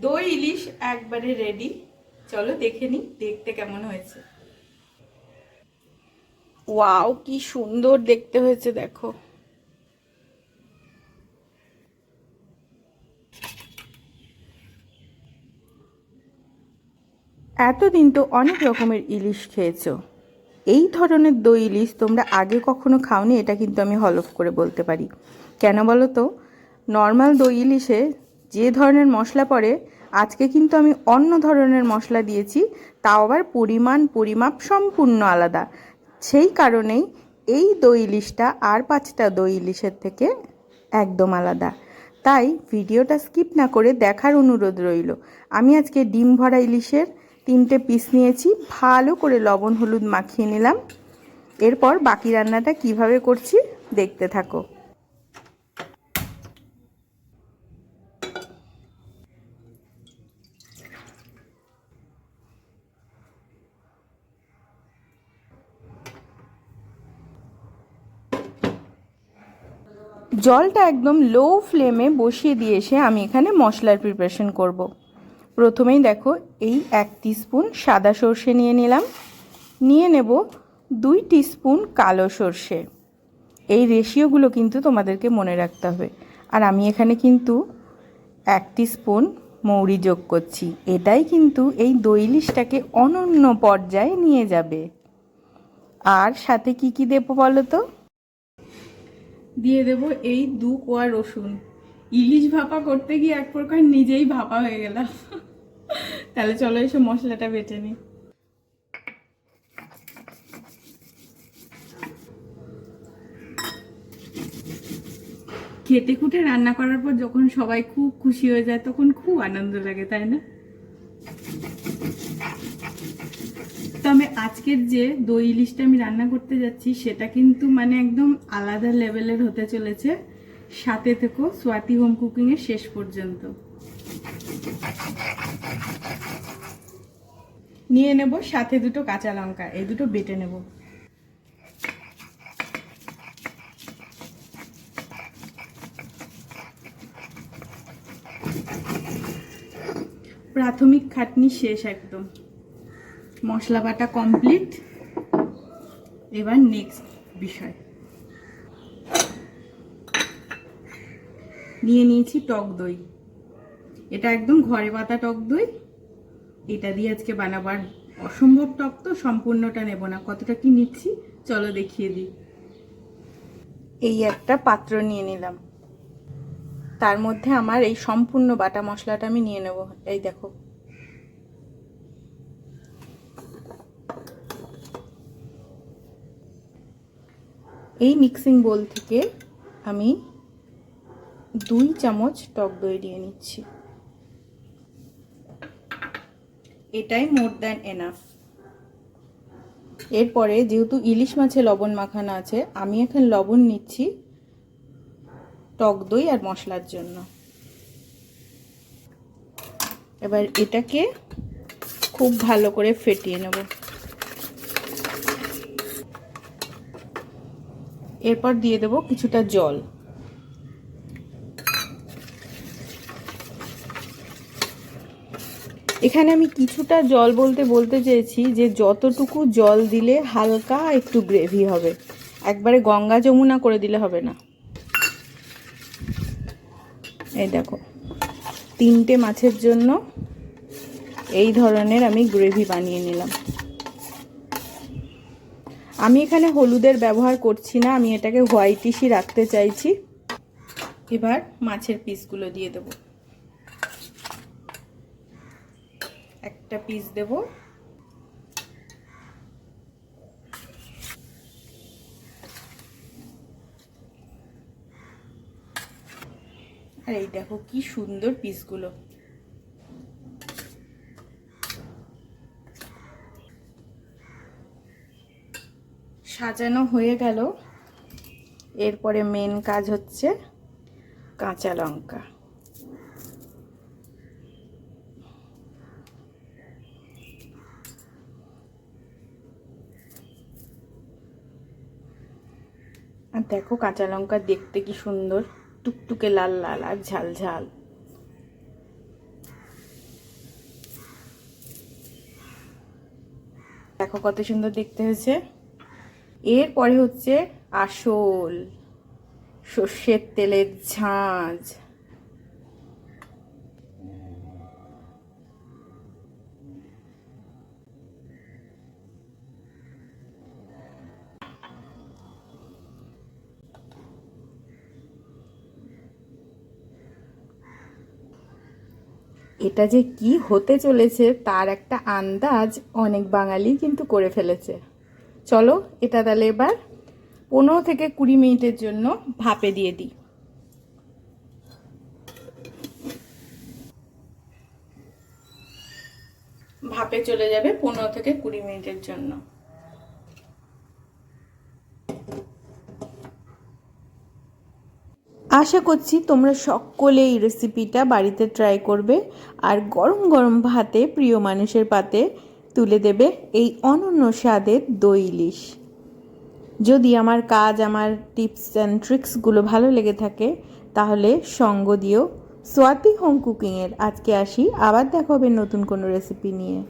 দই ইলিশ একবারে রেডি। চলো দেখে নি দেখতে কেমন হয়েছে। ওয়াও, কি সুন্দর দেখতে হয়েছে দেখো। এতদিন তো অনেক রকমের ইলিশ খেয়েছো, এই ধরনের দই ইলিশ তোমরা আগে কখনো খাওনি, এটা কিন্তু আমি হলফ করে বলতে পারি। কেন বলো তো? নর্মাল দই ইলিশে যে ধরনের মশলা পড়ে, আজকে কিন্তু আমি অন্য ধরনের মশলা দিয়েছি, তাও আবার পরিমাপ সম্পূর্ণ আলাদা। সেই কারণেই এই দই ইলিশটা আর 5টা দই ইলিশের থেকে একদম আলাদা। তাই ভিডিওটা স্কিপ না করে দেখার অনুরোধ রইল। আমি আজকে ডিম ভরা ইলিশের 3টে পিস নিয়েছি, ভালো করে লবণ হলুদ মাখিয়ে নিলাম। এরপর বাকি রান্নাটা কিভাবে করছি দেখতে থাকো। জলটা একদম লো ফ্লেমে বসিয়ে দিয়ে এসে আমি এখানে মশলার প্রিপারেশন করব। প্রথমেই দেখো, এই 1 টিস্পুন সাদা সর্ষে নিয়ে নিলাম, নিয়ে নেব 2 টিস্পুন কালো সর্ষে। এই রেশিওগুলো কিন্তু তোমাদেরকে মনে রাখতে হবে। আর আমি এখানে কিন্তু 1 টিস্পুন মৌরি যোগ করছি, এটাই কিন্তু এই দই ইলিশটাকে অনন্য পর্যায়ে নিয়ে যাবে। আর সাথে কি কি দেবো বলো তো? দিয়ে দেব এই 2 কোয়া রসুন। ইলিশ ভাপা করতে গিয়ে এক প্রকার নিজেই ভাপা হয়ে গেলাম। তাহলে চলো এসে মশলাটা বেটে নিই। খেটে খুঁটে রান্না করার পর যখন সবাই খুব খুশি হয়ে যায় তখন খুব আনন্দ লাগে, তাই না? তবে আজকের যে দই ইলিশটা আমি রান্না করতে যাচ্ছি সেটা কিন্তু মানে একদম আলাদা লেভেলের হতে চলেছে। সাথে থেকো স্বাতি হোম কুকিং এর শেষ পর্যন্ত। নিয়ে নেব সাথে 2টো কাঁচা লঙ্কা, এই 2টো বেটে নেব। প্রাথমিক খাটনি শেষ একদম, মশলা বাটা কমপ্লিট। এবার নেক্সট বিষয়, নিয়ে নিয়েছি টক দই। এটা একদম ঘরে পাতা টক দই, এটা দিয়ে আজকে বানাবো। আর অসম্ভব টক তো, সম্পূর্ণটা নেব না। কতটা কি নিচ্ছি চলো দেখিয়ে দিই। এই একটা পাত্র নিয়ে নিলাম, তার মধ্যে আমার এই সম্পূর্ণ বাটা মশলাটা আমি নিয়ে নেব। এই দেখো, এই মিক্সিং বোল থেকে আমি 2 চামচ টক দই দিয়ে নিচ্ছি। এটাই মোর দ্যান এনাফ। এরপরে যেহেতু ইলিশ মাছে লবণ মাখানো আছে, আমি এখন লবণ নিচ্ছি টক দই আর মশলার জন্য। এবার এটাকে খুব ভালো করে ফেটিয়ে নেব। এরপর দিয়ে দেব কিছুটা জল। এখানে আমি কিছুটা জল বলতে চেয়েছি যে যতটুকু জল দিলে হালকা একটু গ্রেভি হবে, একবারে গঙ্গা যমুনা করে দিলে হবে না। এই দেখো, 3টে মাছের জন্য এই ধরনের আমি গ্রেভি বানিয়ে নিলাম। আমি এখানে হলুদের ব্যবহার করছি না, আমি এটাকে হোয়াইটিশই রাখতে চাইছি। এবার মাছের পিসগুলো দিয়ে দেব। একটা পিস দেব, আর এই দেখো কি সুন্দর পিসগুলো। সাজানো হয়ে গেল। এরপরে মেন কাজ হচ্ছে কাঁচা লঙ্কা। আর দেখো কাঁচা লঙ্কা দেখতে কি সুন্দর, টুকটুকে লাল লাল আর ঝাল ঝাল। দেখো কত সুন্দর দেখতে হয়েছে। এরপরে হচ্ছে আসল সর্ষের তেলের ঝাঁঝ। এটা যে কি হতে চলেছে তার একটা আন্দাজ অনেক বাঙালি কিন্তু করে ফেলেছে। চলো এটা তাহলে এবার 15 থেকে 20 মিনিটের জন্য ভাপে দিয়ে দিই। ভাপে চলে যাবে 15 থেকে 20 মিনিটের জন্য। আশা করছি তোমরা সকলে এই রেসিপিটা বাড়িতে ট্রাই করবে আর গরম গরম ভাতে প্রিয় মানুষের পাতে তুলে দেবে এই অনন্য স্বাদের দই ইলিশ। যদি আমার কাজ, আমার টিপস অ্যান্ড ট্রিক্সগুলো ভালো লেগে থাকে তাহলে সঙ্গ দিও। সোয়াতি হোম কুকিংয়ের আজকে আসি, আবার দেখা হবে নতুন কোনো রেসিপি নিয়ে।